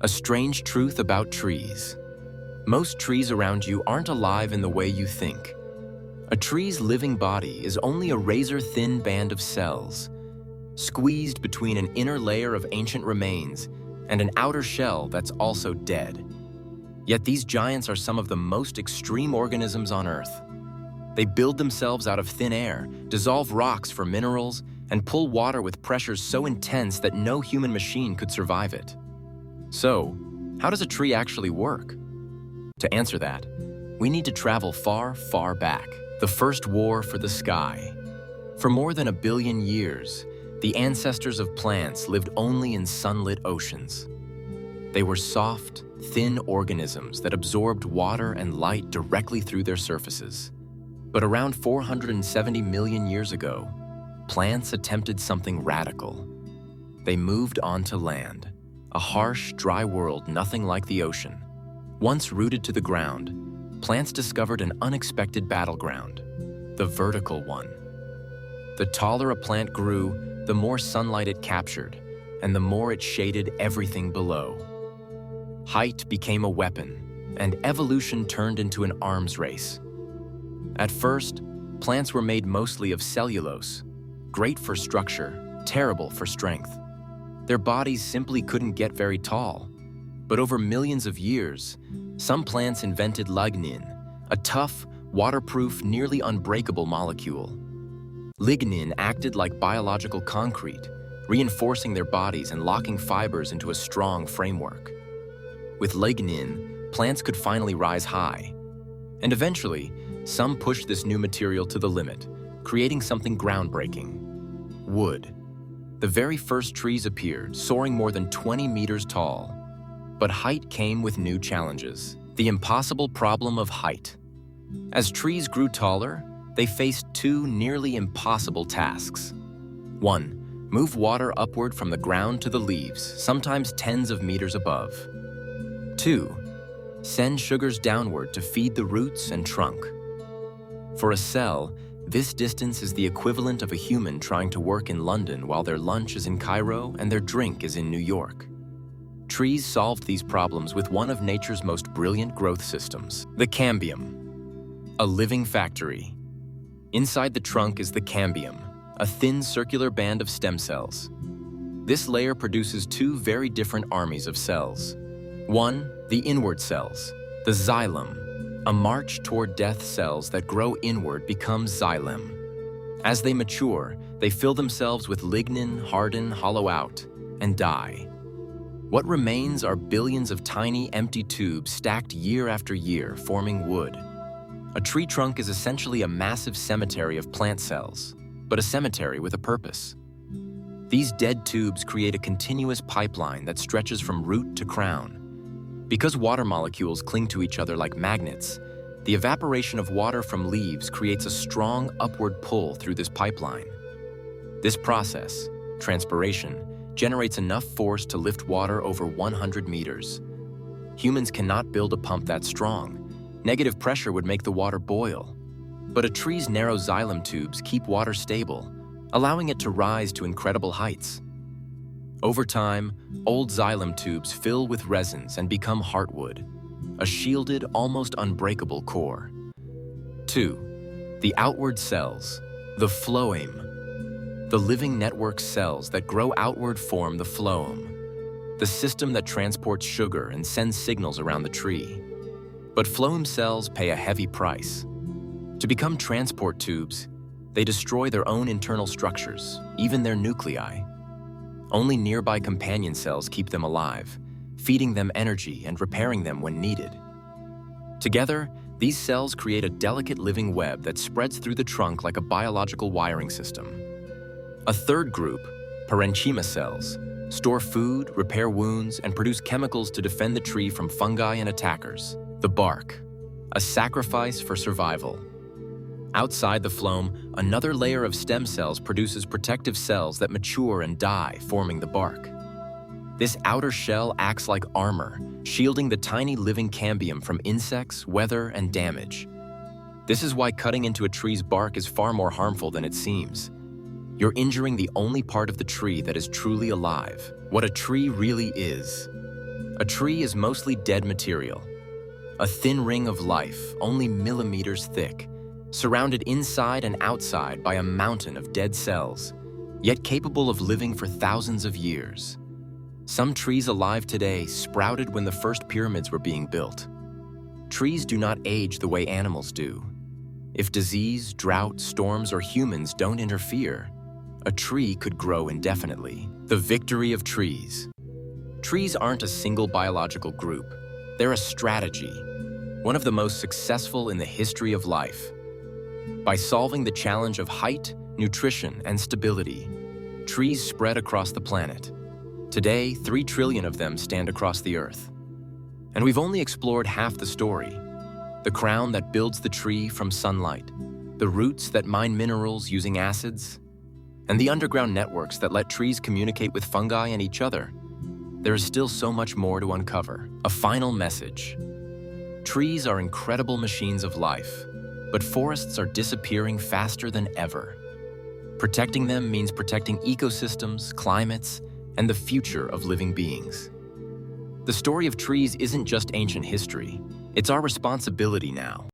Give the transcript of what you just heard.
A strange truth about trees. Most trees around you aren't alive in the way you think. A tree's living body is only a razor-thin band of cells, squeezed between an inner layer of ancient remains and an outer shell that's also dead. Yet these giants are some of the most extreme organisms on Earth. They build themselves out of thin air, dissolve rocks for minerals, and pull water with pressures so intense that no human machine could survive it. So, how does a tree actually work? To answer that, we need to travel far, far back. The first war for the sky. For more than 1 billion years, the ancestors of plants lived only in sunlit oceans. They were soft, thin organisms that absorbed water and light directly through their surfaces. But around 470 million years ago, plants attempted something radical. They moved onto land, a harsh, dry world nothing like the ocean. Once rooted to the ground, plants discovered an unexpected battleground, the vertical one. The taller a plant grew, the more sunlight it captured, and the more it shaded everything below. Height became a weapon, and evolution turned into an arms race. At first, plants were made mostly of cellulose, great for structure, terrible for strength. Their bodies simply couldn't get very tall. But over millions of years, some plants invented lignin, a tough, waterproof, nearly unbreakable molecule. Lignin acted like biological concrete, reinforcing their bodies and locking fibers into a strong framework. With lignin, plants could finally rise high. And eventually, some pushed this new material to the limit, creating something groundbreaking: wood. The very first trees appeared, soaring more than 20 meters tall. But height came with new challenges. The impossible problem of height. As trees grew taller, they faced two nearly impossible tasks. 1. Move water upward from the ground to the leaves, sometimes tens of meters above. 2. Send sugars downward to feed the roots and trunk. For a cell, this distance is the equivalent of a human trying to work in London while their lunch is in Cairo and their drink is in New York. Trees solved these problems with one of nature's most brilliant growth systems, the cambium, a living factory. Inside the trunk is the cambium, a thin circular band of stem cells. This layer produces two very different armies of cells. One, the inward cells, the xylem. A march toward death cells that grow inward become xylem. As they mature, they fill themselves with lignin, harden, hollow out, and die. What remains are billions of tiny, empty tubes stacked year after year, forming wood. A tree trunk is essentially a massive cemetery of plant cells, but a cemetery with a purpose. These dead tubes create a continuous pipeline that stretches from root to crown. Because water molecules cling to each other like magnets, the evaporation of water from leaves creates a strong upward pull through this pipeline. This process, transpiration, generates enough force to lift water over 100 meters. Humans cannot build a pump that strong. Negative pressure would make the water boil. But a tree's narrow xylem tubes keep water stable, allowing it to rise to incredible heights. Over time, old xylem tubes fill with resins and become heartwood, a shielded, almost unbreakable core. 2. The outward cells, the phloem. The living network cells that grow outward form the phloem, the system that transports sugar and sends signals around the tree. But phloem cells pay a heavy price. To become transport tubes, they destroy their own internal structures, even their nuclei. Only nearby companion cells keep them alive, feeding them energy and repairing them when needed. Together, these cells create a delicate living web that spreads through the trunk like a biological wiring system. A third group, parenchyma cells, store food, repair wounds, and produce chemicals to defend the tree from fungi and attackers. The bark, a sacrifice for survival. Outside the phloem, another layer of stem cells produces protective cells that mature and die, forming the bark. This outer shell acts like armor, shielding the tiny living cambium from insects, weather, and damage. This is why cutting into a tree's bark is far more harmful than it seems. You're injuring the only part of the tree that is truly alive, what a tree really is. A tree is mostly dead material, a thin ring of life, only millimeters thick, surrounded inside and outside by a mountain of dead cells, yet capable of living for thousands of years. Some trees alive today sprouted when the first pyramids were being built. Trees do not age the way animals do. If disease, drought, storms, or humans don't interfere, a tree could grow indefinitely. The victory of trees. Trees aren't a single biological group. They're a strategy, one of the most successful in the history of life. By solving the challenge of height, nutrition, and stability, trees spread across the planet. Today, 3 trillion of them stand across the Earth. And we've only explored half the story. The crown that builds the tree from sunlight, the roots that mine minerals using acids, and the underground networks that let trees communicate with fungi and each other. There is still so much more to uncover. A final message. Trees are incredible machines of life, but forests are disappearing faster than ever. Protecting them means protecting ecosystems, climates, and the future of living beings. The story of trees isn't just ancient history, it's our responsibility now.